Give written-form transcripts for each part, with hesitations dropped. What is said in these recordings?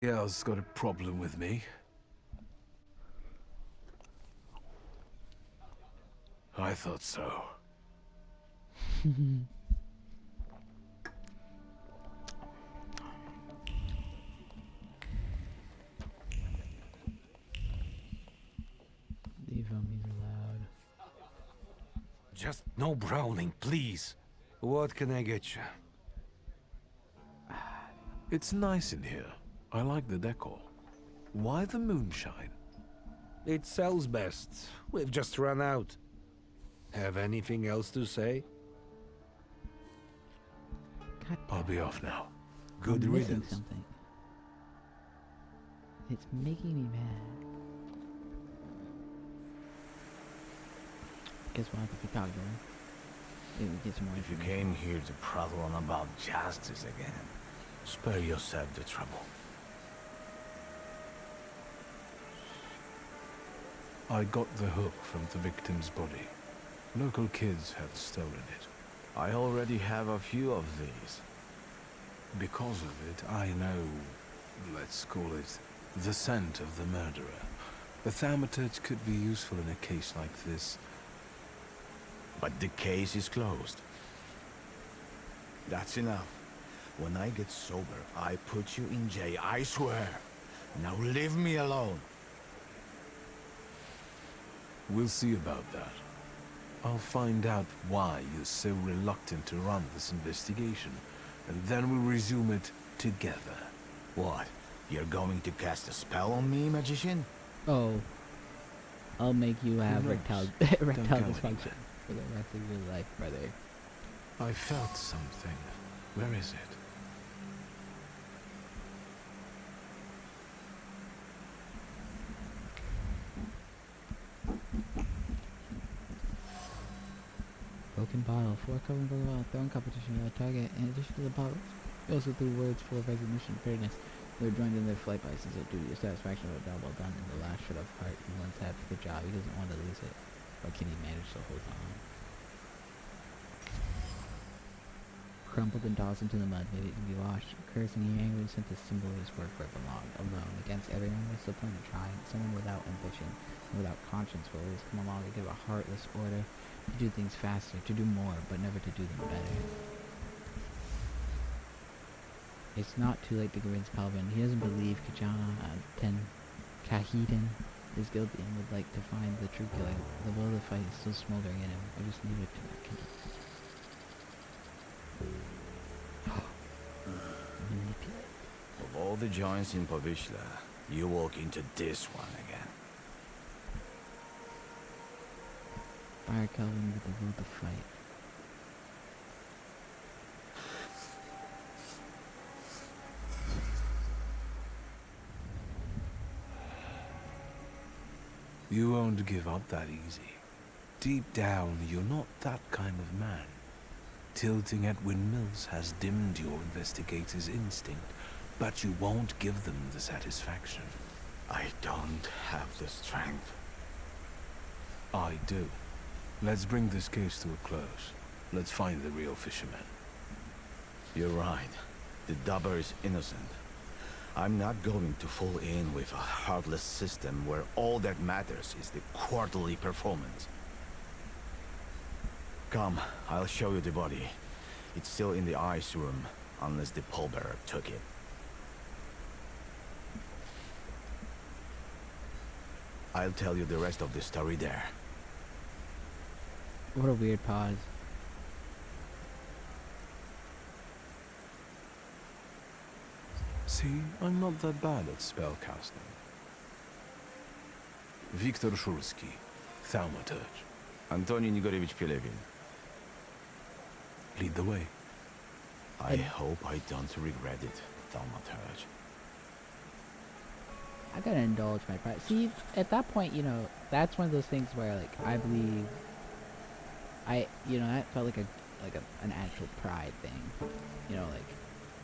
Gail's got a problem with me. I thought so. Leave him, he's allowed. Just no browning, please. What can I get you? It's nice in here. I like the decor. Why the moonshine? It sells best. We've just run out. Have anything else to say? God, I'll be off now. Good I'm missing riddance. something. It's making me mad. Guess we'll have to keep talking to him. Maybe we get some more If you information. came here to prattle on about justice again, spare yourself the trouble. I got the hook from the victim's body. Local kids had stolen it. I already have a few of these. Because of it, I know, let's call it, the scent of the murderer. The Thaumaturge could be useful in a case like this. But the case is closed. That's enough. When I get sober, I put you in jail, I swear. Now leave me alone. We'll see about that. I'll find out why you're so reluctant to run this investigation, and then we'll resume it together. What? You're going to cast a spell on me, magician? Oh. I'll make you have knows? erectile Don't erectile go dysfunction anywhere. for the rest of your life, brother. I felt something. Where is it? Broken bottle. 4 covering broken bottle. Throwing competition with a target. In addition to the bottles, he also threw words full of resignation and bitterness. They were joined in their flight by a sense of duty, a satisfaction of a job well done, and the last shred of heart he once had for the job. He doesn't want to lose it. But can he manage to hold on? Crumpled and tossed into the mud, maybe it can be washed. Cursing, he angrily sent a symbol of his work where it belonged, alone, against everyone with discipline and trying. Someone without ambition and without conscience will always come along to give a heartless order, to do things faster, to do more, but never to do them better. It's not too late to convince Calvin. He doesn't believe Kahedin is guilty and would like to find the true killer. The will of the fight is still smoldering in him. I just need it to manipulate. Of all the joints in Povishla, you walk into this one again. Fire Calvin with the will to fight. You won't give up that easy. Deep down, you're not that kind of man. Tilting at windmills has dimmed your investigator's instinct, but you won't give them the satisfaction. I don't have the strength. I do. Let's bring this case to a close. Let's find the real fisherman. You're right. The dubber is innocent. I'm not going to fall in with a heartless system where all that matters is the quarterly performance. Come, I'll show you the body. It's still in the ice room, unless the pallbearer took it. I'll tell you the rest of the story there. What a weird pause. See, I'm not that bad at spellcasting. Viktor Szulski, Thaumaturge. Antoni Nigorevich Pelevin. Lead the way. I hope I don't regret it, Thaumaturge. I gotta indulge my pride. See, at that point, you know, that's one of those things where, like, I believe, that felt like an actual pride thing. You know, like,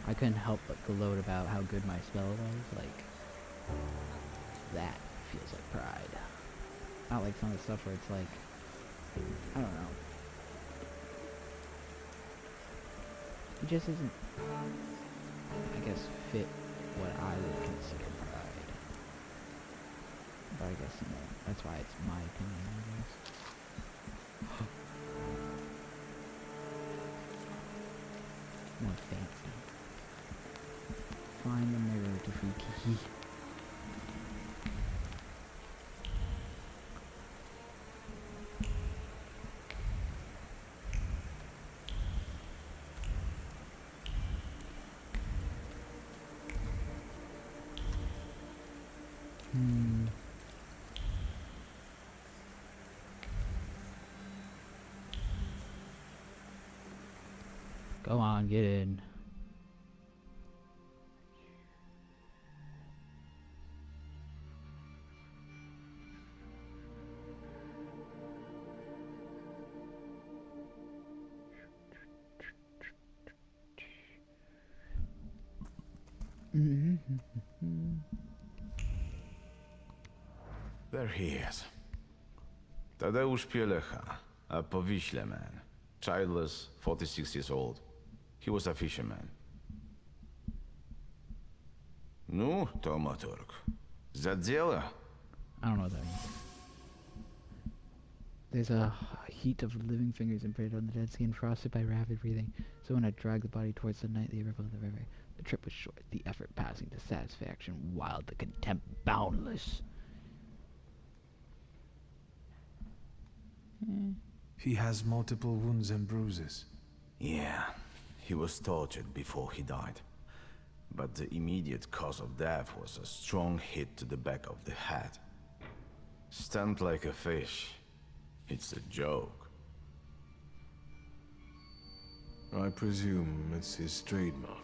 I couldn't help but gloat about how good my spell was. Like, that feels like pride. Not like some of the stuff where it's like, I don't know. It just isn't, I guess, fit what I would consider pride. But I guess, you know, that's why it's my opinion, I guess. More fancy. Find the mirror to Fuki. Go on, get in. There he is. Tadeusz Pielecha, a Powiśle man. Childless, 46 years old. He was a fisherman. Ну, Thaumaturge. За дело. I don't know what that means. There's a heat of living fingers imprinted on the dead skin, frosted by rapid breathing. Someone had dragged the body towards the nightly ripple of the river. The trip was short, the effort passing to satisfaction, wild, the contempt boundless. He has multiple wounds and bruises. Yeah, he was tortured before he died. But the immediate cause of death was a strong hit to the back of the head. Stunned like a fish. It's a joke. I presume it's his trademark.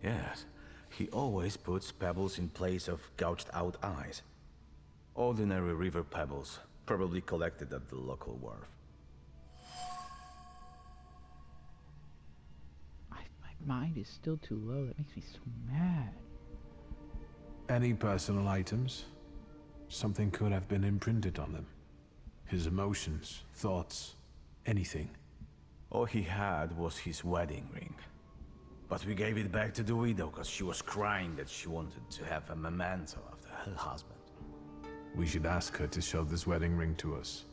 Yes, he always puts pebbles in place of gouged out eyes. Ordinary river pebbles, probably collected at the local wharf. My mind is still too low. That makes me so mad. Any personal items? Something could have been imprinted on them. His emotions, thoughts, anything. All he had was his wedding ring. But we gave it back to the widow because she was crying that she wanted to have a memento of her husband. We should ask her to show this wedding ring to us.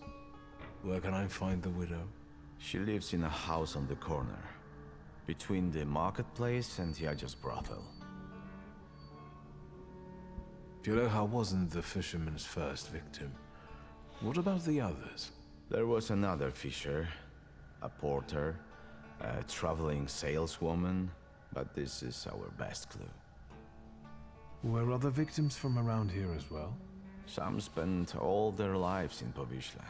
Where can I find the widow? She lives in a house on the corner, between the marketplace and Yaja's brothel. Pielecha wasn't the fisherman's first victim. What about the others? There was another fisher, a porter, a traveling saleswoman, but this is our best clue. Were other victims from around here as well? Some spent all their lives in Powiśle.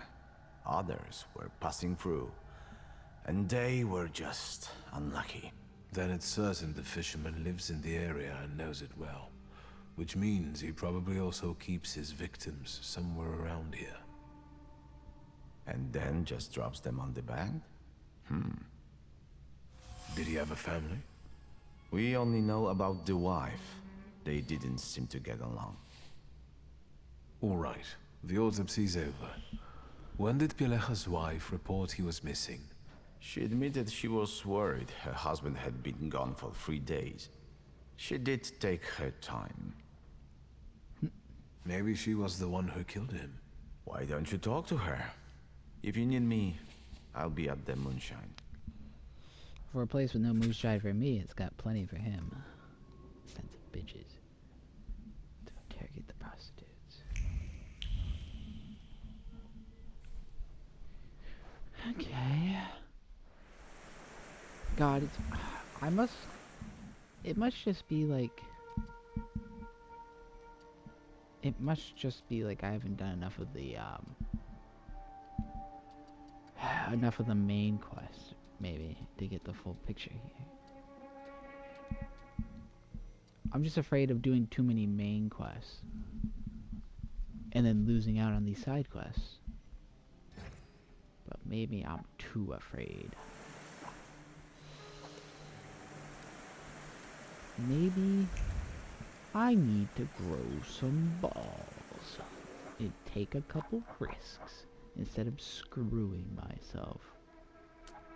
Others were passing through, and they were just unlucky. Then it's certain the fisherman lives in the area and knows it well. Which means he probably also keeps his victims somewhere around here. And then just drops them on the bank? Did he have a family? We only know about the wife. They didn't seem to get along. All right, the autopsy's over. When did Pielecha's wife report he was missing? She admitted she was worried her husband had been gone for 3 days. She did take her time. Maybe she was the one who killed him. Why don't you talk to her? If you need me, I'll be at the moonshine. For a place with no moonshine for me, it's got plenty for him. Sons of bitches. To interrogate the prostitutes. Okay. God, it's... It must just be like... It must just be like I haven't done enough of the, enough of the main quest, maybe, to get the full picture here. I'm just afraid of doing too many main quests. And then losing out on these side quests. But maybe I'm too afraid. Maybe I need to grow some balls and take a couple risks instead of screwing myself.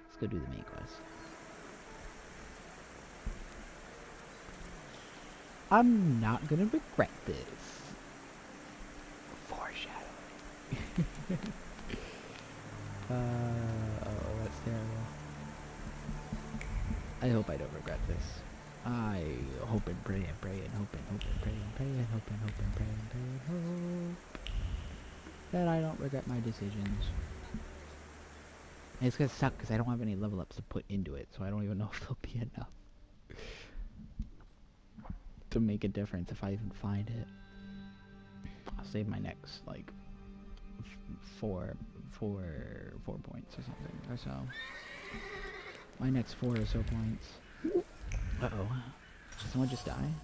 Let's go do the main quest. I'm not gonna regret this. Foreshadowing. Oh, that's terrible. I hope I don't regret this. I hope and pray and pray and hope and hope and pray and pray and hope and hope and pray and pray and hope that I don't regret my decisions. And it's gonna suck because I don't have any level ups to put into it, so I don't even know if there'll be enough to make a difference if I even find it. I'll save my next like 4 points or something or so. My next 4 or so points. Uh-oh. Did someone just die?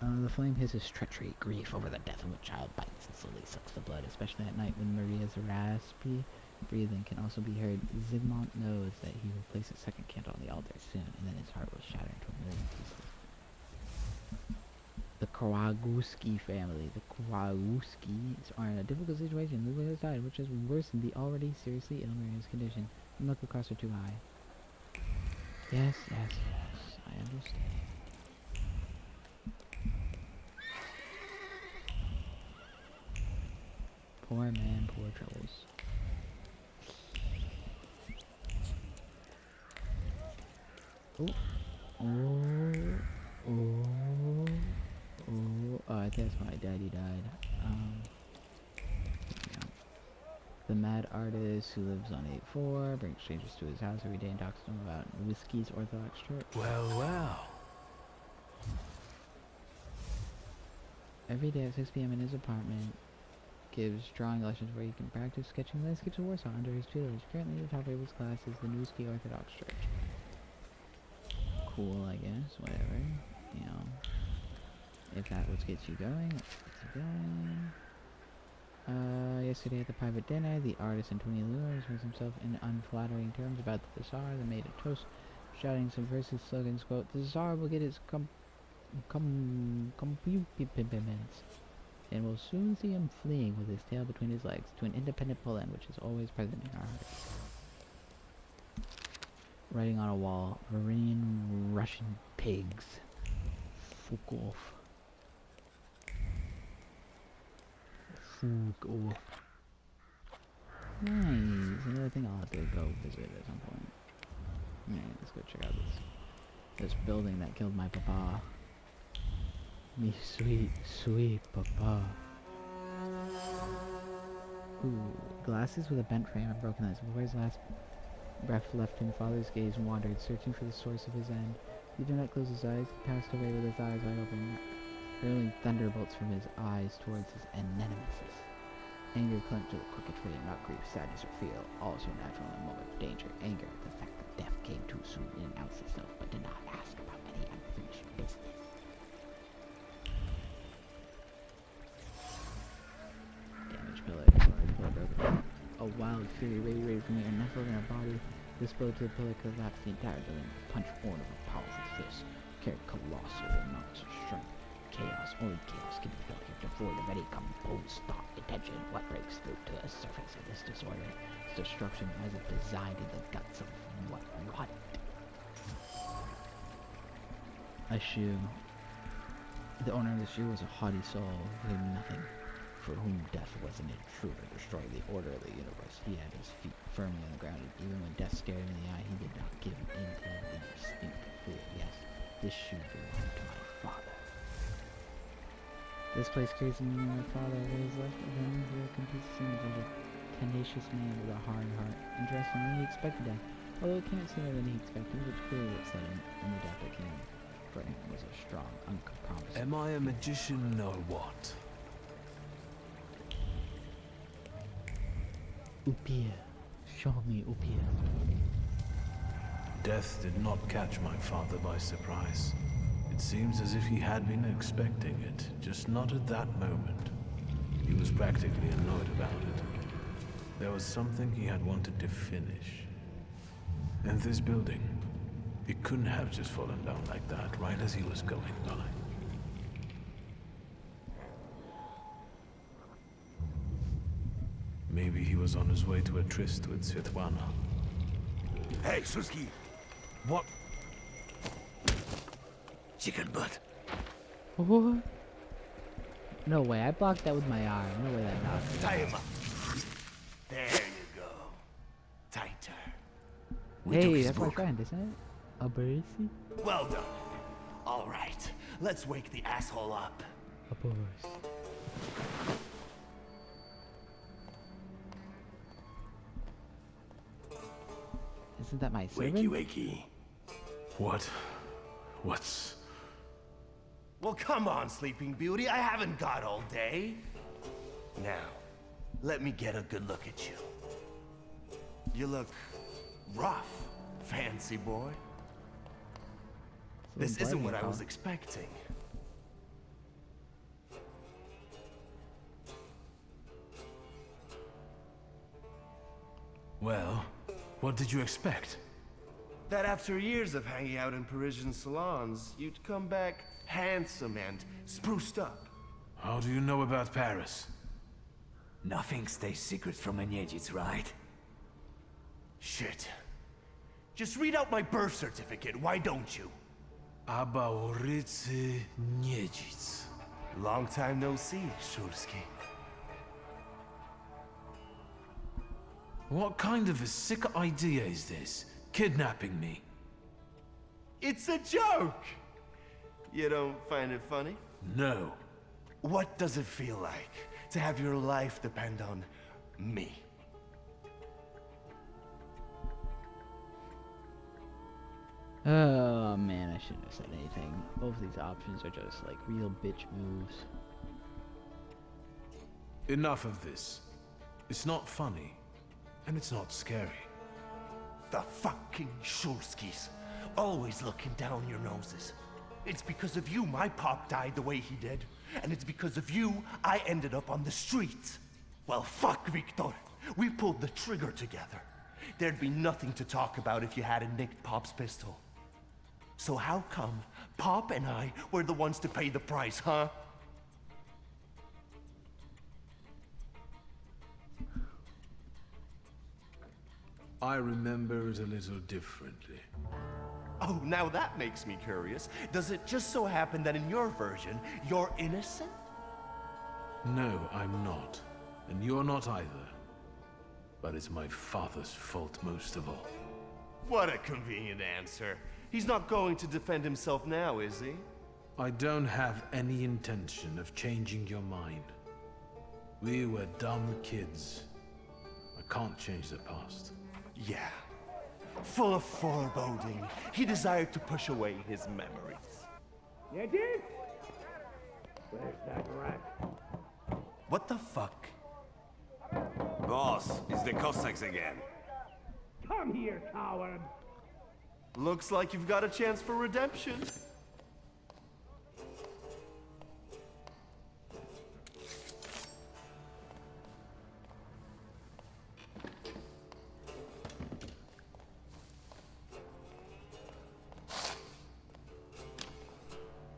The flame hisses treachery, grief over the death of a child bites and slowly sucks the blood, especially at night when Maria's raspy breathing can also be heard. Zygmunt knows that he will place a second candle on the altar soon, and then his heart will shatter into a million pieces. The Kowalski family. The Kowalskis are in a difficult situation. Lula has died, which has worsened the already seriously ill Maria's condition. The medical costs are too high. Yes, yes, yes. I understand. Poor man, poor troubles. Oh, oh, oh, oh. I think that's why Daddy died. Yeah. The mad artist who lives on 8-4 brings strangers to his house every day and talks to them about Whiskey's Orthodox Church. Well, well. Every day at 6 p.m. in his apartment, gives drawing lessons where he can practice sketching landscapes of Warsaw under his tutelage. Currently, the top of his class is the Whiskey Orthodox Church. Cool, I guess. Whatever. You know, if that what gets you going, it gets you going. Yesterday at the private dinner, the artist Antonio Luna expressed himself in unflattering terms about the Tsar. They made a toast, shouting some verses, slogans, quote, "The Tsar will get his compliments, and we'll soon see him fleeing with his tail between his legs to an independent Poland, which is always present in our hearts." Writing on a wall, Iranian Russian pigs. Fuck off. Fuck off. Nice. Another thing I'll have to go visit at some point. Yeah, let's go check out this building that killed my papa. Me sweet, sweet papa. Ooh, glasses with a bent frame and broken lens. Before his last breath left him, father's gaze wandered, searching for the source of his end. He did not close his eyes. He passed away with his eyes wide open, hurling thunderbolts from his eyes towards his nemesis. Anger clung to the crooked tree, not grief, sadness, or fear, also natural in a moment of danger. Anger at the fact that death came too soon and announced itself, but did not ask about any unfinished business. Damaged pillar, broken. A wild fury radiated from the enough organ of body. This blow to the pillar collapsed the entire building. Punch horn of a powerful fist carried colossal amounts of strength. Chaos, only chaos can be felt here, devoid of any composed thought, intention. What breaks through to the surface of this disorder is destruction as it designed in the guts of what rotted. A shoe. The owner of the shoe was a haughty soul who knew nothing, for whom death was an intruder, destroying the order of the universe. He had his feet firmly on the ground, and even when death stared him in the eye, he did not give in to the instinct fear. Yes, this shoe belonged to my father. This place carries the meaning of my father. What is left of him here completes the image of a tenacious man with a hard heart. Interestingly, he expected death, although it can't sooner than he expected, which clearly what set him in the death that came for him was a strong, uncompromising. Am I a magician or what? Upia. Show me Upia. Death did not catch my father by surprise. It seems as if he had been expecting it, just not at that moment. He was practically annoyed about it. There was something he had wanted to finish. And this building, it couldn't have just fallen down like that, right as he was going by. Maybe he was on his way to a tryst with Svetlana. Hey, Suski! What? chicken butt. What? No way, I blocked that with my arm. No way that knocked me Tie him out. up. There you go. Tighter. We took Hey, his that's my book. friend, isn't it? A Bercy? Well done. All right, let's wake the asshole up. A Bercy. Isn't that my servant? Wakey. What's... Well, come on, Sleeping Beauty. I haven't got all day. Now, let me get a good look at you. You look rough, fancy boy. This isn't what I was expecting. Well, what did you expect? That after years of hanging out in Parisian salons, you'd come back handsome and spruced up. How do you know about Paris? Nothing stays secret from a Niedzic, right? Shit. Just read out my birth certificate, why don't you? Abaorycy Niedzic. Long time no see, Shulsky. What kind of a sick idea is this? Kidnapping me? It's a joke! You don't find it funny? No. What does it feel like to have your life depend on me? Oh man, I shouldn't have said anything. Both of these options are just like real bitch moves. Enough of this. It's not funny. And it's not scary. The fucking Shulskis. Always looking down your noses. It's because of you my pop died the way he did. And it's because of you I ended up on the streets. Well, fuck, Victor. We pulled the trigger together. There'd be nothing to talk about if you hadn't nicked Pop's pistol. So how come Pop and I were the ones to pay the price, huh? I remember it a little differently. Oh, now that makes me curious. Does it just so happen that in your version, you're innocent? No, I'm not. And you're not either. But it's my father's fault most of all. What a convenient answer. He's not going to defend himself now, is he? I don't have any intention of changing your mind. We were dumb kids. I can't change the past. Yeah. Full of foreboding, he desired to push away his memories. You did? Where's that rat? What the fuck? Boss, it's the Cossacks again. Come here, coward! Looks like you've got a chance for redemption.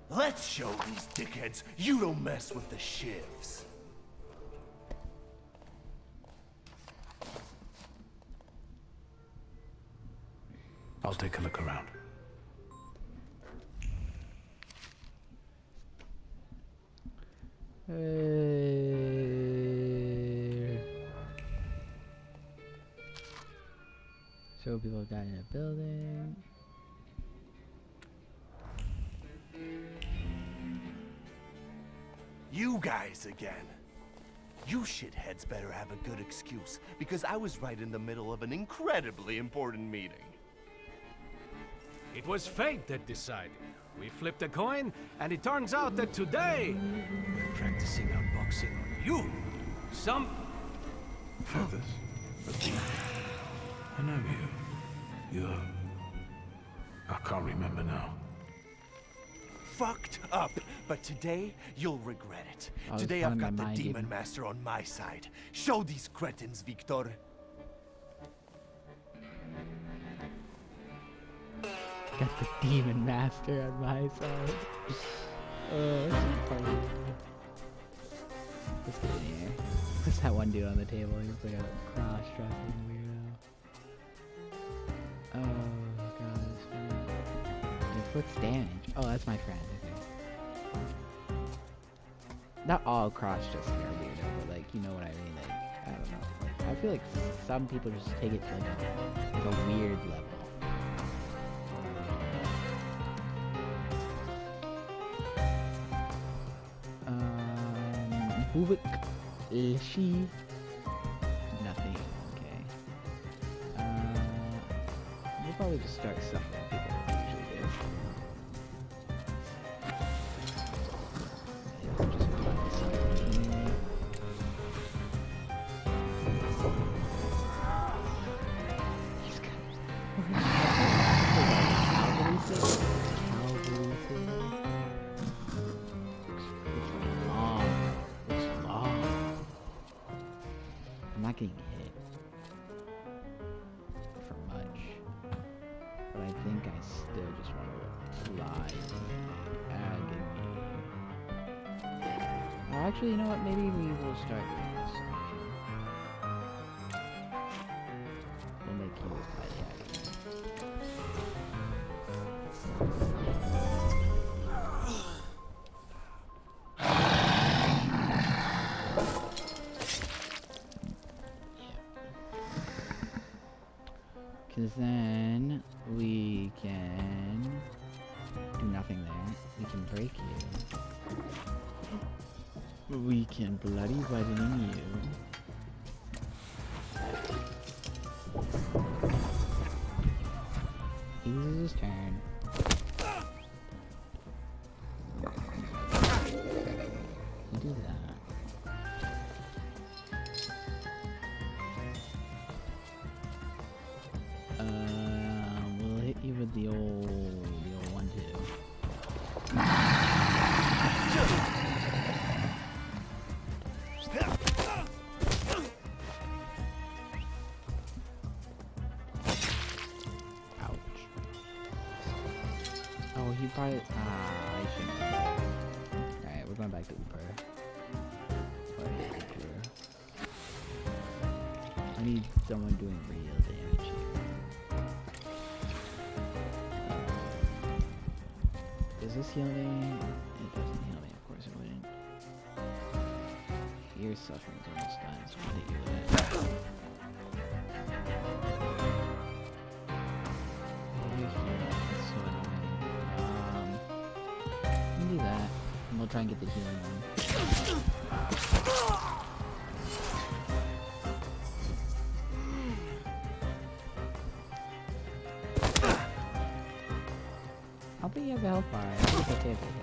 Let's show these dickheads you don't mess with the shivs. I'll take a look around. So people have died in a building. You guys again. You shitheads better have a good excuse, because I was right in the middle of an incredibly important meeting. It was fate that decided. We flipped a coin, and it turns out that today we're practicing our boxing on you. Some Feathers? I know you. You're... I can't remember now. Fucked up, but today you'll regret it. I was Today I've playing my got the mind Demon game. Master on my side. Show these cretins, Victor. Got the Demon Master on my side. Oh, that's funny. Let's get in here. What's that one dude on the table? He looks like a cross-dressing weirdo. Oh god, this one. Inflicts damage. Oh, that's my friend. Okay. Not all cross-dressing are weirdo, but like, you know what I mean? Like, I don't know. Like, I feel like some people just take it to like a weird level. Bubik Lishi. Nothing. Okay. We'll probably just start suffering people like we usually do. Just find something. He's got Calvary thing. Looks long. I'm not getting hit for much, but I think I still just want to apply agony. Or actually, you know what? Maybe we will start doing this option. We'll make you apply the agony. Because then we can do nothing there. We can break you. We can bloody vitamin you. He uses his turn. You do that. We'll hit you with the old 1-2. Ouch. Oh, he probably. I shouldn't. Alright, we're going back to Uber. I need someone doing real damage here. Does this heal me? It doesn't heal me, of course it wouldn't. Your suffering's almost done, so I'll hit you with it. You're here, that's so annoying. We'll do that, and we'll try and get the healing one. I don't think you have a health bar. I think it's okay if I hit.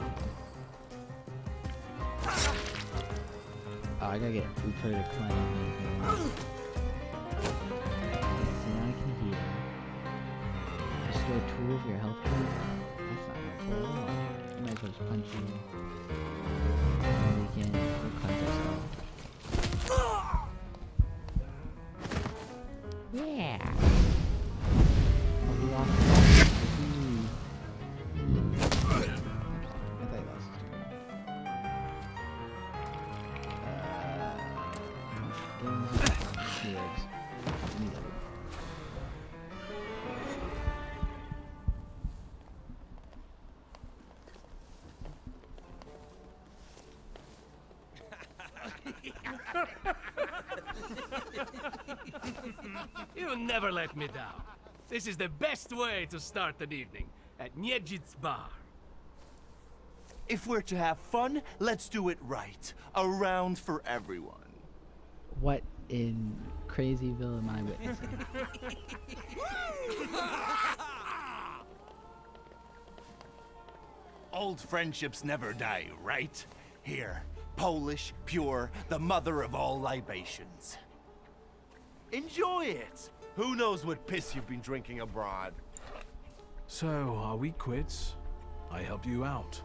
Oh, I gotta get Uper to climb in here. So now I can heal. Restore 2 of your health points. That's not helpful at all. I might as well just punch you. And we can cleanse ourselves. Yeah! Oh, we lost. I thought he lost his turn. Shields. Need that. You never let me down. This is the best way to start an evening at Niedzic's bar. If we're to have fun, let's do it right. A round for everyone. What in Crazyville am I witnessing? Old friendships never die, right? Here, Polish, pure, the mother of all libations. Enjoy it! Who knows what piss you've been drinking abroad? So, are we quits? I helped you out.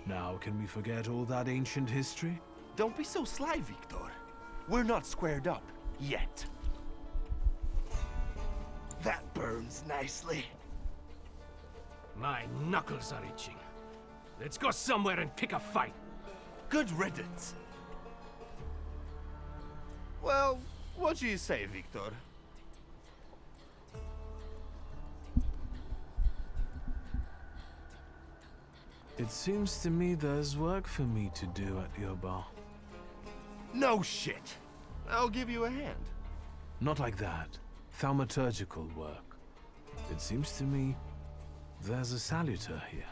Now, can we forget all that ancient history? Don't be so sly, Victor. We're not squared up, yet. That burns nicely. My knuckles are itching. Let's go somewhere and pick a fight. Good riddance. Well, what do you say, Victor? It seems to me there's work for me to do at your bar. No shit. I'll give you a hand. Not like that. Thaumaturgical work. It seems to me there's a saluter here.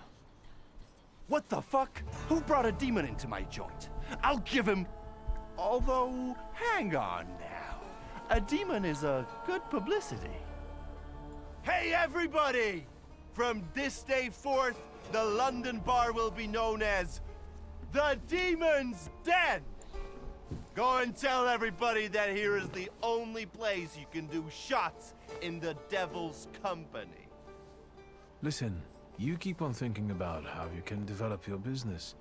What the fuck? Who brought a demon into my joint? I'll give him... Although, hang on now. A demon is a good publicity. Hey everybody! From this day forth, the London bar will be known as the Demon's Den! Go and tell everybody that here is the only place you can do shots in the devil's company. Listen, you keep on thinking about how you can develop your business,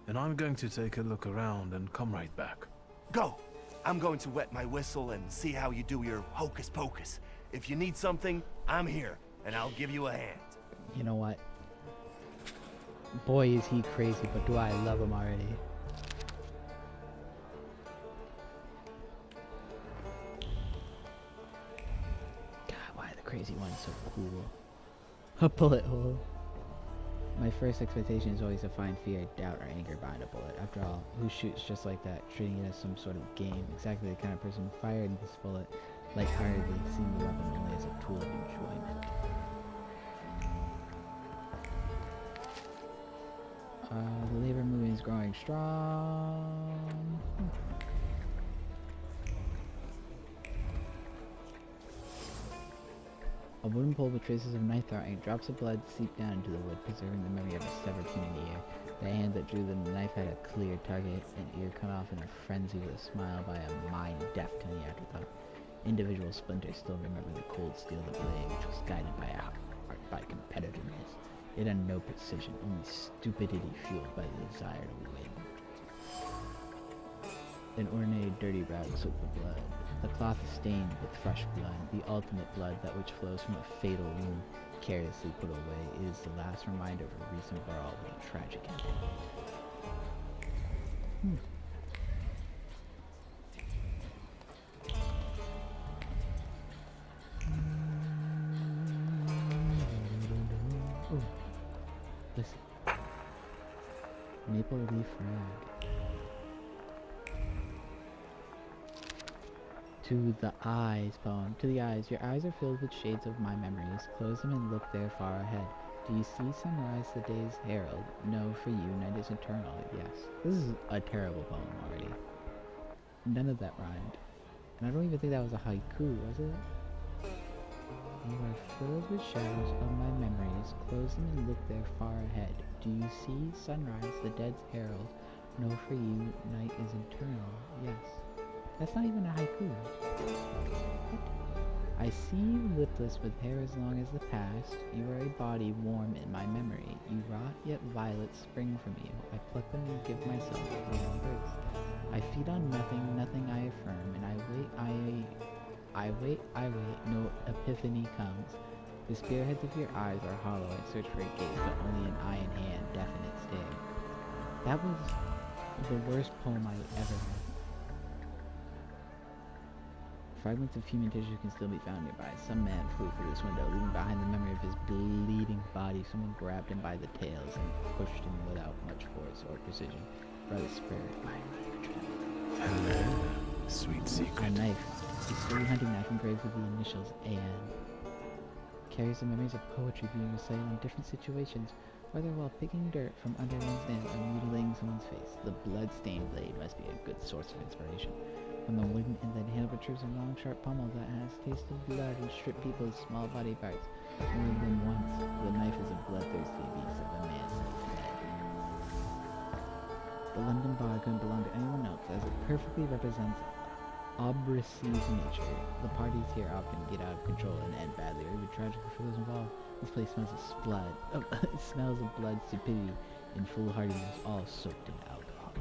and I'm going to take a look around and come right back. Go! I'm going to wet my whistle and see how you do your hocus pocus. If you need something, I'm here, and I'll give you a hand. You know what? Boy, is he crazy, but do I love him already. God, why the crazy one's so cool. A bullet hole. My first expectation is always to find fear, doubt, or anger behind a bullet. After all, who shoots just like that, treating it as some sort of game? Exactly the kind of person who fired this bullet lightheartedly, seeing the weapon only as a tool of enjoyment. The labor movement is growing strong. A wooden pole with traces of knife throwing, drops of blood seep down into the wood, preserving the memory of a severed human ear. The hand that drew the knife had a clear target, an ear cut off in a frenzy with a smile by a mind deaf to any afterthought. Individual splinters still remember the cold steel of the blade, which was guided by a heart by competitiveness. It had no precision, only stupidity fueled by the desire to win. An ordinary dirty rag soaked with blood. The cloth is stained with fresh blood, the ultimate blood, that which flows from a fatal wound, carelessly put away. It is the last reminder of a recent brawl with a tragic ending. Listen. Maple leaf rag. To the eyes, poem. To the eyes. Your eyes are filled with shades of my memories. Close them and look there far ahead. Do you see sunrise, the day's herald? No, for you, night is eternal. Yes. This is a terrible poem already. None of that rhymed. And I don't even think that was a haiku, was it? You are filled with shadows of my memories. Close them and look there far ahead. Do you see sunrise, the dead's herald? No, for you, night is eternal. Yes. That's not even a haiku. What? I see you lipless with hair as long as the past. You are a body warm in my memory. You rot, yet violets spring from you. I pluck them and give myself to my birth. I feed on nothing, nothing I affirm, and I wait, no epiphany comes. The spearheads of your eyes are hollow. I search for a gaze, but only an eye in hand, definite stare. That was the worst poem I ever read. Fragments of human tissue can still be found nearby. Some man flew through this window, leaving behind the memory of his bleeding body. Someone grabbed him by the tails and pushed him without much force or precision. By the spirit, Hello, sweet secret. A knife. A sturdy hunting knife engraved with the initials A.N. Carries the memories of poetry being recited in different situations, whether while picking dirt from under one's nails or mutilating someone's face. The blood-stained blade must be a good source of inspiration. From the wooden inlaid handle protrudes a long, sharp pommel that has tasted blood and stripped people's small body parts. More than once, the knife is a bloodthirsty beast of a man's head. The London bar couldn't belong to anyone else, as it perfectly represents Aubrey's nature. The parties here often get out of control and end badly, or even tragically for those involved. This place smells of blood. It smells of blood, stupidity, and foolhardiness, all soaked in alcohol.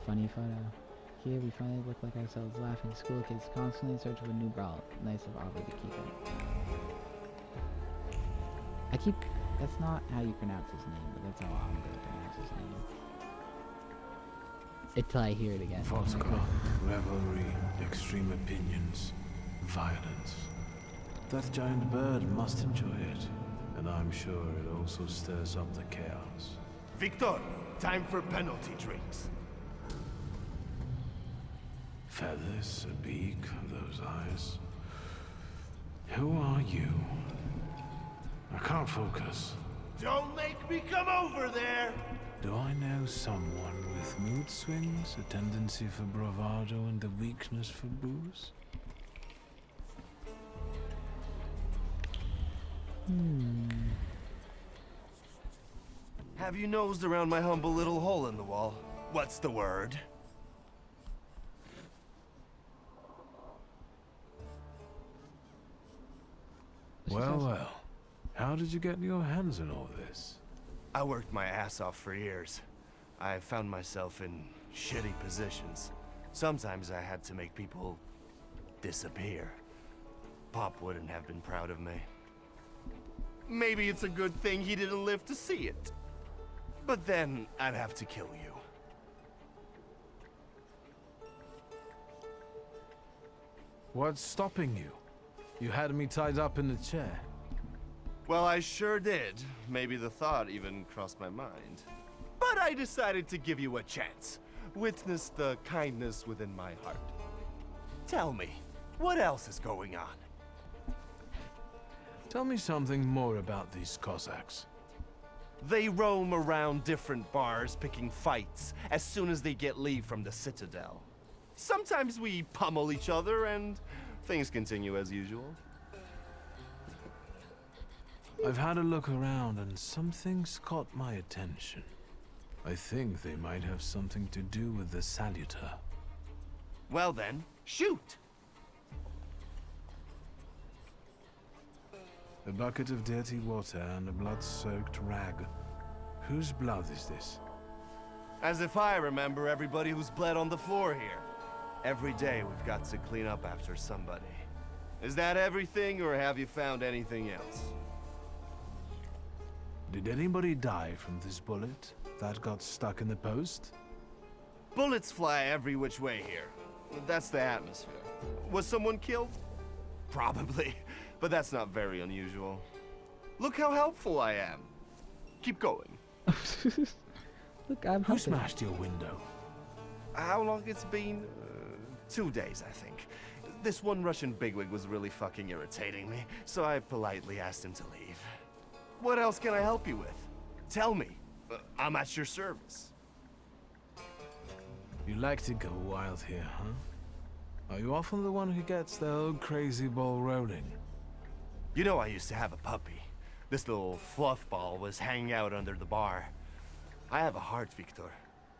Funny photo. Here we finally look like ourselves, laughing school kids, constantly in search of a new brawl. Nice of Aubrey to keep it. That's not how you pronounce his name, but that's how I'm gonna pronounce his name. Until I hear it again. Vodka, revelry, extreme opinions, violence. That giant bird must enjoy it. And I'm sure it also stirs up the chaos. Victor, time for penalty drinks. Feathers, a beak, those eyes. Who are you? I can't focus. Don't make me come over there! Do I know someone with mood swings, a tendency for bravado, and a weakness for booze? Have you nosed around my humble little hole in the wall? What's the word? Well, well. How did you get your hands on all this? I worked my ass off for years. I found myself in shitty positions. Sometimes I had to make people disappear. Pop wouldn't have been proud of me. Maybe it's a good thing he didn't live to see it. But then I'd have to kill you. What's stopping you? You had me tied up in a chair. Well, I sure did. Maybe the thought even crossed my mind. But I decided to give you a chance. Witness the kindness within my heart. Tell me, what else is going on? Tell me something more about these Cossacks. They roam around different bars picking fights as soon as they get leave from the Citadel. Sometimes we pummel each other and things continue as usual. I've had a look around and something's caught my attention. I think they might have something to do with the Saluter. Well then, shoot! A bucket of dirty water and a blood-soaked rag. Whose blood is this? As if I remember everybody who's bled on the floor here. Every day we've got to clean up after somebody. Is that everything, or have you found anything else? Did anybody die from this bullet that got stuck in the post? Bullets fly every which way here. That's the atmosphere. Was someone killed? Probably, but that's not very unusual. Look how helpful I am. Keep going. Look, I'm Who helping. smashed your window? How long it's been? 2 days, I think. This one Russian bigwig was really fucking irritating me, so I politely asked him to leave. What else can I help you with? Tell me. I'm at your service. You like to go wild here, huh? Are you often the one who gets the whole crazy ball rolling? You know, I used to have a puppy. This little fluff ball was hanging out under the bar. I have a heart, Victor.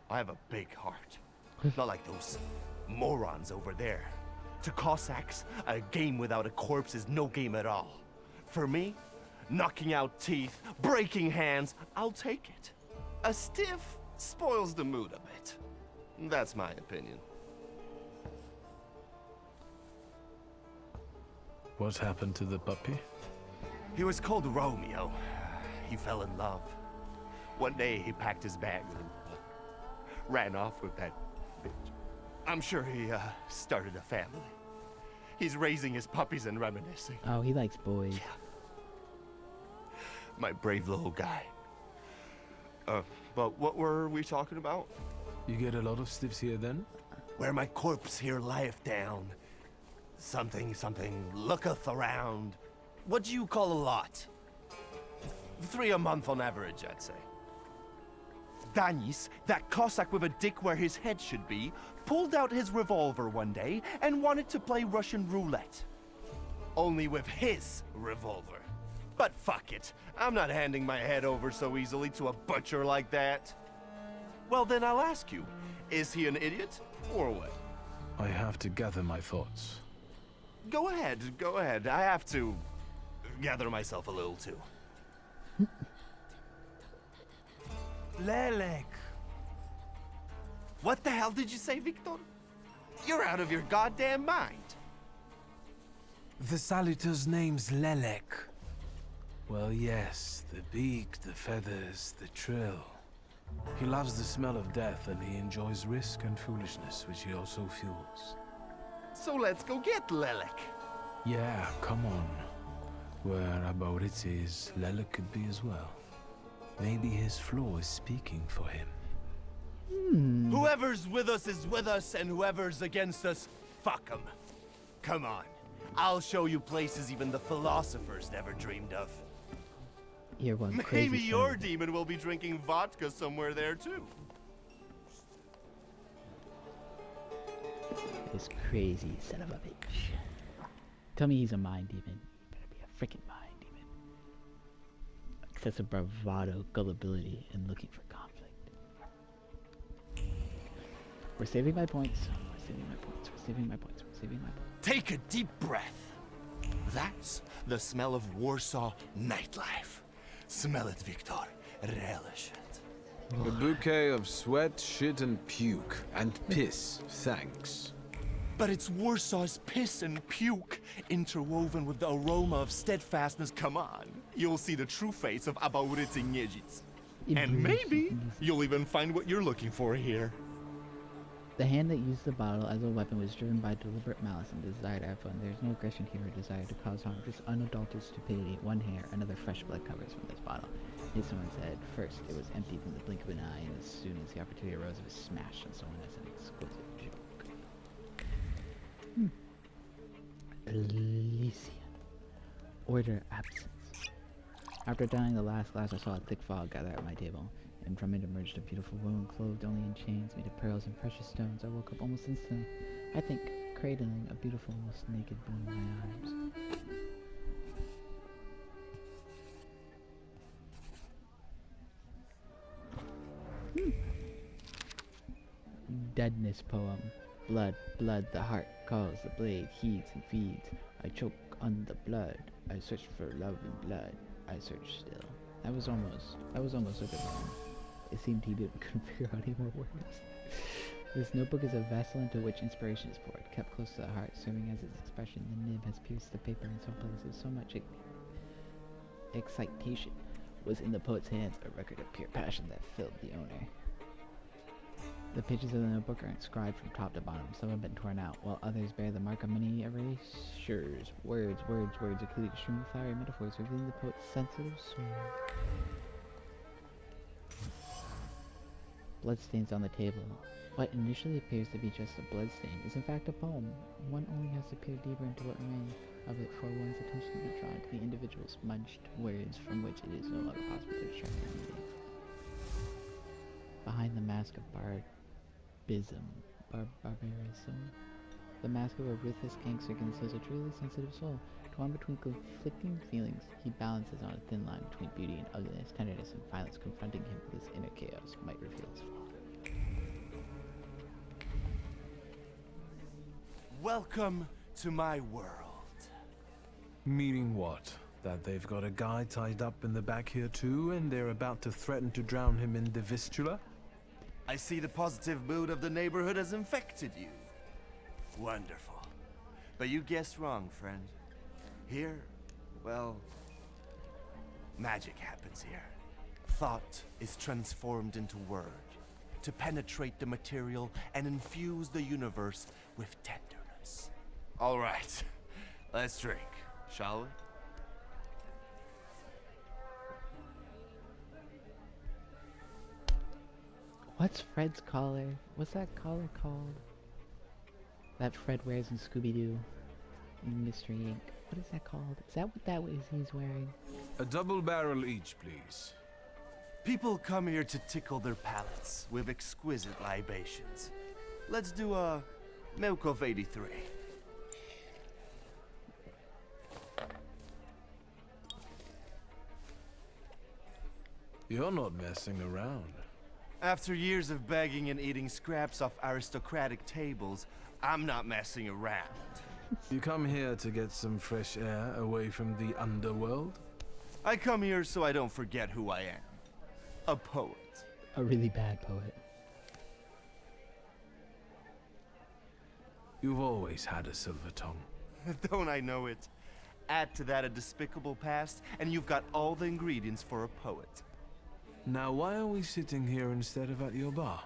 I have a big heart. Not like those morons over there. To Cossacks, a game without a corpse is no game at all. For me, knocking out teeth, breaking hands, I'll take it. A stiff spoils the mood a bit. That's my opinion. What happened to the puppy? He was called Romeo. He fell in love. One day he packed his bags and ran off with that bitch. I'm sure he started a family. He's raising his puppies and reminiscing. Oh, he likes boys. My brave little guy. But what were we talking about? You get a lot of stiffs here then? Where my corpse here lieth down. Something looketh around. What do you call a lot? 3 a month on average, I'd say. Danis, that Cossack with a dick where his head should be, pulled out his revolver one day and wanted to play Russian roulette. Only with his revolver. But fuck it, I'm not handing my head over so easily to a butcher like that. Well then I'll ask you, is he an idiot, or what? I have to gather my thoughts. Go ahead, I have to gather myself a little too. Lelek! What the hell did you say, Victor? You're out of your goddamn mind. The Saluter's name's Lelek. Well, yes, the beak, the feathers, the trill. He loves the smell of death and he enjoys risk and foolishness, which he also fuels. So let's go get Lelek. Yeah, come on. Where Aborit is, Lela could be as well. Maybe his flaw is speaking for him. Whoever's with us is with us, and whoever's against us, fuck 'em. Come on. I'll show you places even the philosophers never dreamed of. You're one crazy Maybe son your of a- demon will be drinking vodka somewhere there, too. This crazy son of a bitch. Tell me he's a mind demon. Better be a freaking mind demon. Excessive bravado, gullibility, and looking for conflict. We're saving my points. We're saving my points. We're saving my points. We're saving my points. Take a deep breath. That's the smell of Warsaw nightlife. Smell it, Victor. Relish it. A bouquet of sweat, shit, and puke. And piss, thanks. But it's Warsaw's piss and puke interwoven with the aroma of steadfastness. Come on. You'll see the true face of Abaurycy Niedzic. And maybe you'll even find what you're looking for here. The hand that used the bottle as a weapon was driven by deliberate malice and desire to have fun. There is no aggression here or desire to cause harm, just unadulterated stupidity. One hair, another fresh blood covers from this bottle. Hit someone's head. First, it was emptied in the blink of an eye, and as soon as the opportunity arose, it was smashed on someone as an exquisite joke. Elysian. Order absence. After downing the last glass, I saw a thick fog gather at my table, and from it emerged a beautiful woman clothed only in chains made of pearls and precious stones. I woke up almost instantly, I think, cradling a beautiful, almost naked being in my arms. Deadness poem. Blood, blood, the heart calls, the blade heeds and feeds. I choke on the blood. I search for love and blood. I search still. That was almost a good one. It seemed he couldn't figure out any more words. This notebook is a vessel into which inspiration is poured, kept close to the heart, serving as its expression. The nib has pierced the paper in some places. So much excitation was in the poet's hands, a record of pure passion that filled the owner. The pages of the notebook are inscribed from top to bottom. Some have been torn out, while others bear the mark of many erasures. Words, including extremely flowery metaphors, revealing the poet's sensitive soul. Bloodstains on the table. What initially appears to be just a bloodstain is in fact a poem. One only has to peer deeper into what remains of it for one's attention to be drawn to the individual smudged words from which it is no longer possible to extract the meaning. Behind the mask of barbarism, the mask of a ruthless gangster conceals a truly sensitive soul. Torn between conflicting feelings, he balances on a thin line between beauty and ugliness, tenderness and violence. Confronting him with his inner chaos might reveal his fall. Welcome to my world. Meaning what? That they've got a guy tied up in the back here too, and they're about to threaten to drown him in the Vistula? I see the positive mood of the neighborhood has infected you. Wonderful. But you guessed wrong, friend. Here, well, magic happens here. Thought is transformed into word to penetrate the material and infuse the universe with tenderness. All right, let's drink, shall we? What's Fred's collar? What's that collar called? That Fred wears in Scooby-Doo. Mystery Inc. What is that called? Is that what that is he's wearing? A double barrel each, please. People come here to tickle their palates with exquisite libations. Let's do a Milk of 83. You're not messing around. After years of begging and eating scraps off aristocratic tables, I'm not messing around. You come here to get some fresh air away from the underworld? I come here so I don't forget who I am. A poet. A really bad poet. You've always had a silver tongue. Don't I know it? Add to that a despicable past, and you've got all the ingredients for a poet. Now why are we sitting here instead of at your bar?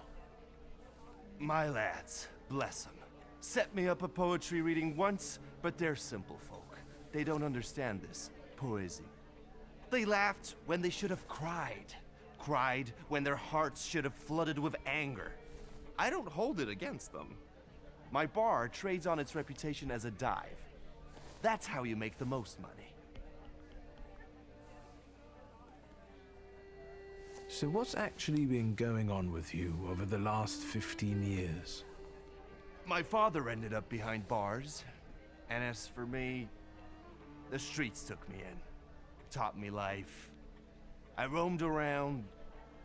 My lads, bless them, set me up a poetry reading once, but they're simple folk. They don't understand this. poesy. They laughed when they should have cried. Cried when their hearts should have flooded with anger. I don't hold it against them. My bar trades on its reputation as a dive. That's how you make the most money. So what's actually been going on with you over the last 15 years? My father ended up behind bars. And as for me, the streets took me in. Taught me life. I roamed around,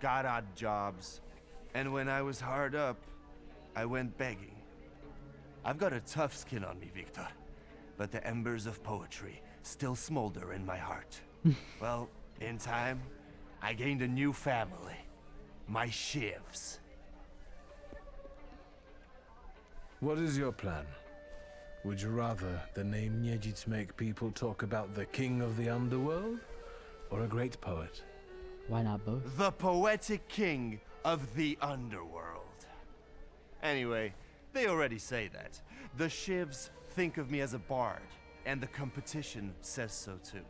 got odd jobs. And when I was hard up, I went begging. I've got a tough skin on me, Victor. But the embers of poetry still smolder in my heart. Well, in time, I gained a new family. My shivs. What is your plan? Would you rather the name Niedzits make people talk about the king of the underworld? Or a great poet? Why not both? The poetic king of the underworld. Anyway, they already say that. The shivs think of me as a bard, and the competition says so too.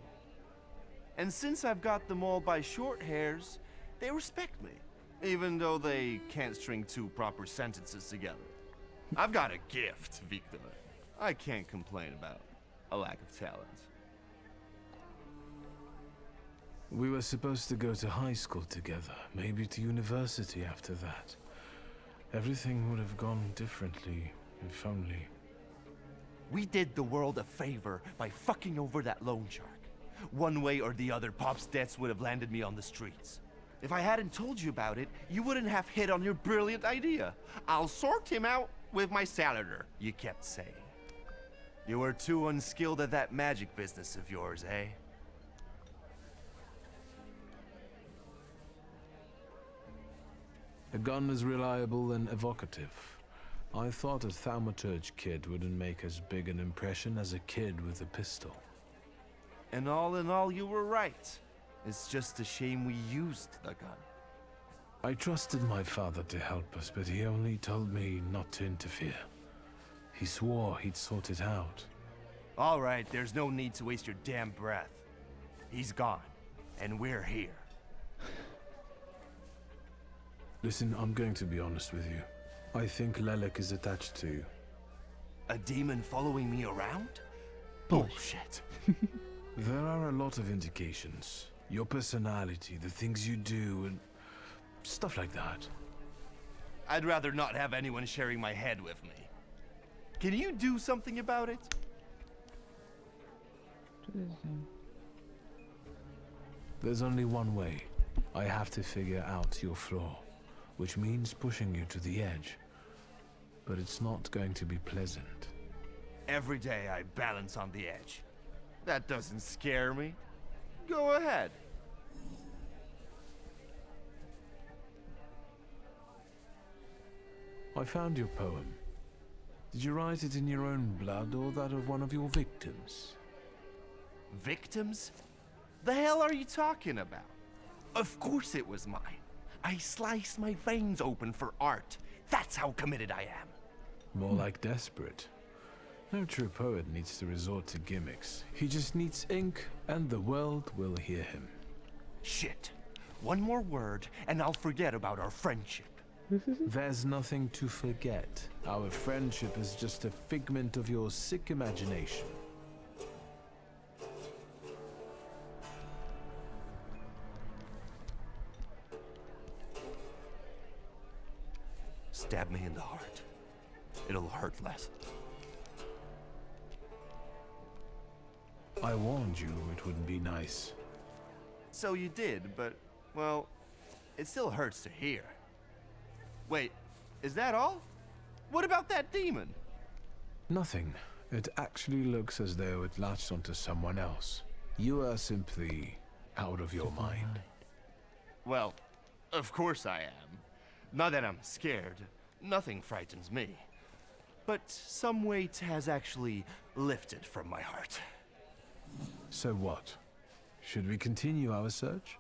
And since I've got them all by short hairs, they respect me, even though they can't string two proper sentences together. I've got a gift, Victor. I can't complain about a lack of talent. We were supposed to go to high school together, maybe to university after that. Everything would have gone differently, if only. We did the world a favor by fucking over that loan shark. One way or the other, Pop's debts would have landed me on the streets. If I hadn't told you about it, you wouldn't have hit on your brilliant idea. I'll sort him out with my salader, you kept saying. You were too unskilled at that magic business of yours, eh? A gun as reliable and evocative. I thought a Thaumaturge kid wouldn't make as big an impression as a kid with a pistol. And all in all, you were right. It's just a shame we used the gun. I trusted my father to help us, but he only told me not to interfere. He swore he'd sort it out. All right, there's no need to waste your damn breath. He's gone, and we're here. Listen, I'm going to be honest with you. I think Lelek is attached to you. A demon following me around? Bullshit. There are a lot of indications. Your personality, the things you do, and stuff like that. I'd rather not have anyone sharing my head with me. Can you do something about it? There's only one way. I have to figure out your flaw, which means pushing you to the edge. But it's not going to be pleasant. Every day I balance on the edge. That doesn't scare me. Go ahead. I found your poem. Did you write it in your own blood or that of one of your victims? Victims? The hell are you talking about? Of course it was mine. I sliced my veins open for art. That's how committed I am. More like desperate. No true poet needs to resort to gimmicks. He just needs ink, and the world will hear him. Shit. One more word, and I'll forget about our friendship. There's nothing to forget. Our friendship is just a figment of your sick imagination. Stab me in the heart. It'll hurt less. I warned you it wouldn't be nice. So you did, but, well, it still hurts to hear. Wait, is that all? What about that demon? Nothing. It actually looks as though it latched onto someone else. You are simply out of your mind. Well, of course I am. Not that I'm scared. Nothing frightens me. But some weight has actually lifted from my heart. So what? Should we continue our search?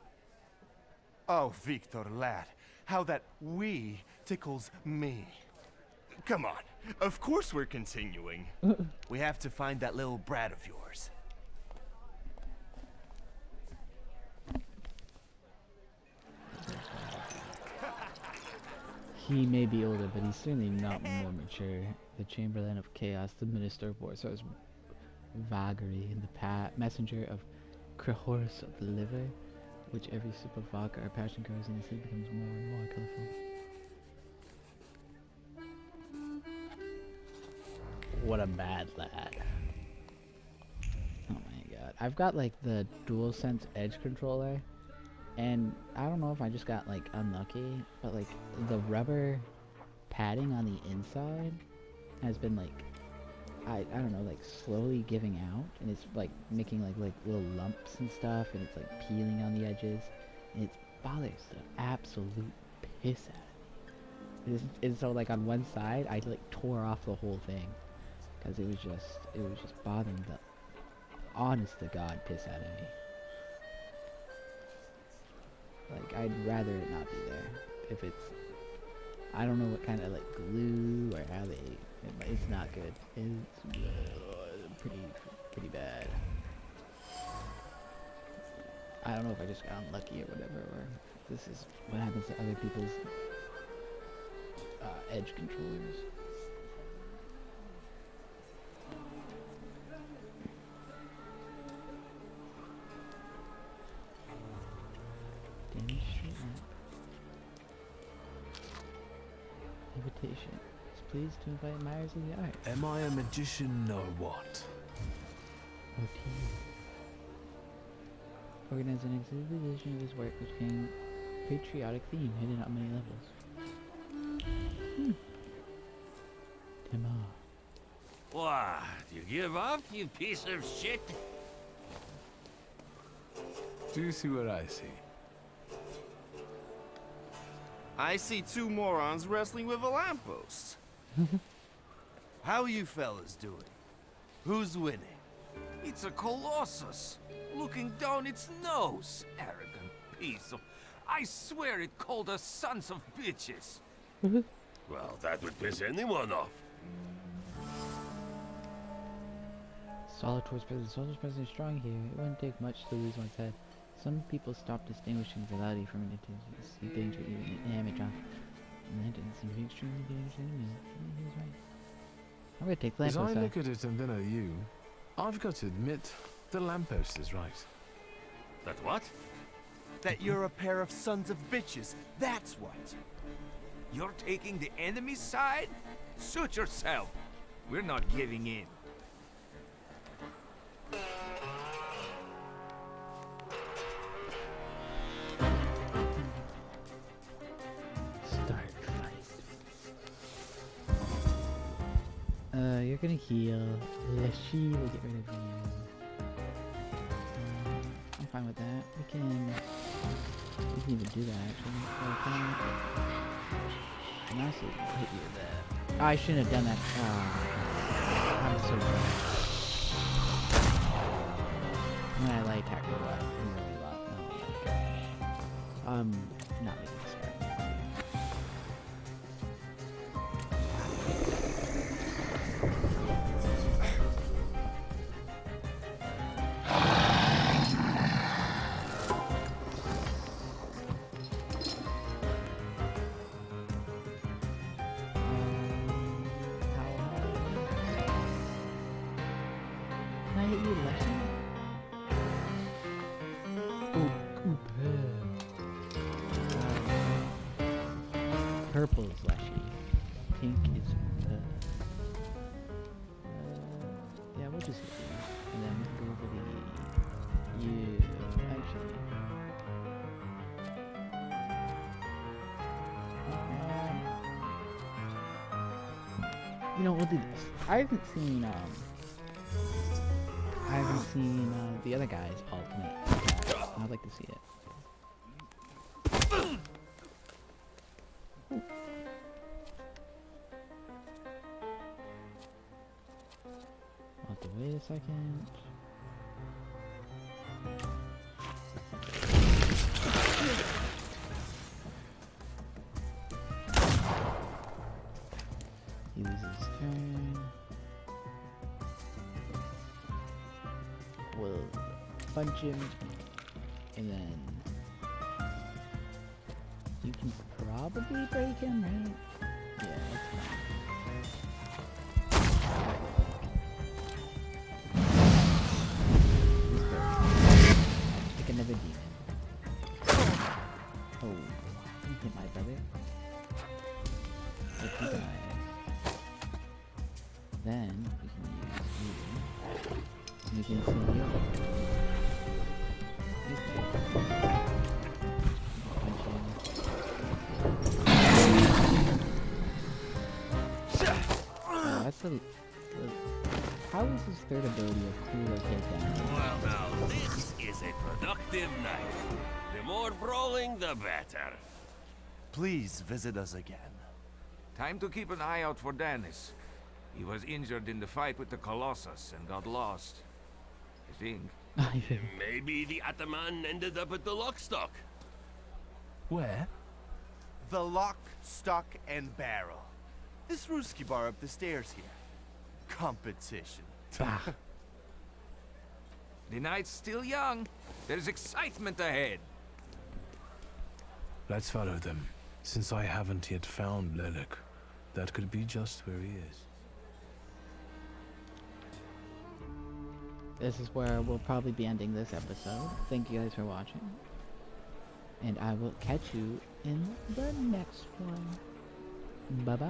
Oh, Victor, lad, how that "we" tickles me. Come on, of course we're continuing. We have to find that little brat of yours. He may be older, but he's certainly not more mature. The Chamberlain of Chaos, the Minister of War, so is Vagary, the messenger of Crehorus of the Liver, which every sip of vodka or passion grows in the sleep becomes more and more colorful. What a bad lad. Oh my god. I've got like the DualSense Edge controller, and I don't know if I just got like unlucky, but like the rubber padding on the inside has been like, I don't know, like slowly giving out, and it's like making like little lumps and stuff, and it's like peeling on the edges, and it bothers the absolute piss out of me. And so like on one side I like tore off the whole thing because it was just bothering the honest to god piss out of me. Like, I'd rather it not be there. If it's, I don't know what kind of like glue or how it's not good. It's pretty bad. I don't know if I just got unlucky or whatever, or if this is what happens to other people's edge controllers. Invitation. It's pleased to invite admirers of the art. Am I a magician or what? OT. Organize an exhibition of his work which contains patriotic theme hidden on many levels. lmao. What? You give up, you piece of shit? Do you see what I see? I see two morons wrestling with a lamppost. How you fellas doing? Who's winning? It's a colossus, looking down its nose. Arrogant piece of... I swear it called us sons of bitches. Well, that would piss anyone off. Solitary's presence is strong here. It wouldn't take much to lose one's head. Some people stop distinguishing reality from an intense. See danger even in image on. And that didn't seem to be extremely dangerous to me. He was right. I'm gonna take the As I lamppost look at it and then at you, I've got to admit, the lamppost is right. That what? That you're a pair of sons of bitches. That's what. You're taking the enemy's side? Suit yourself. We're not giving in. Start fight. You're gonna heal. She will get rid of you. I'm fine with that. We can even do that actually. And also hit you with that. Oh, I shouldn't have done that. I'm so bad. When I light attack, I really lot. No, not making this right. Can I hit you left? Purple is Leshy. Pink is yeah, we'll just hit you. And then go over the you actually. You know, we'll do this. I haven't seen the other guy's ultimate. I'd like to see it. I'll have to wait a second. He loses his turn. We'll punch him, and then you can probably break him, right? Yeah, that's fine. He's broken. Let's pick another demon. Oh, you hit my brother. If he dies, then we can use you. You can see you. Oh, that's a. How is his third ability a cooler takedown? Well, now, this is a productive night. The more brawling, the better. Please visit us again. Time to keep an eye out for Dennis. He was injured in the fight with the Colossus and got lost. I think. Maybe the Ataman ended up at the Lockstock. Where? The Lock, Stock, and Barrel. This Ruski bar up the stairs here. Competition. The night's still young. There's excitement ahead. Let's follow them. Since I haven't yet found Lelik, that could be just where he is. This is where we'll probably be ending this episode. Thank you guys for watching. And I will catch you in the next one. Bye-bye.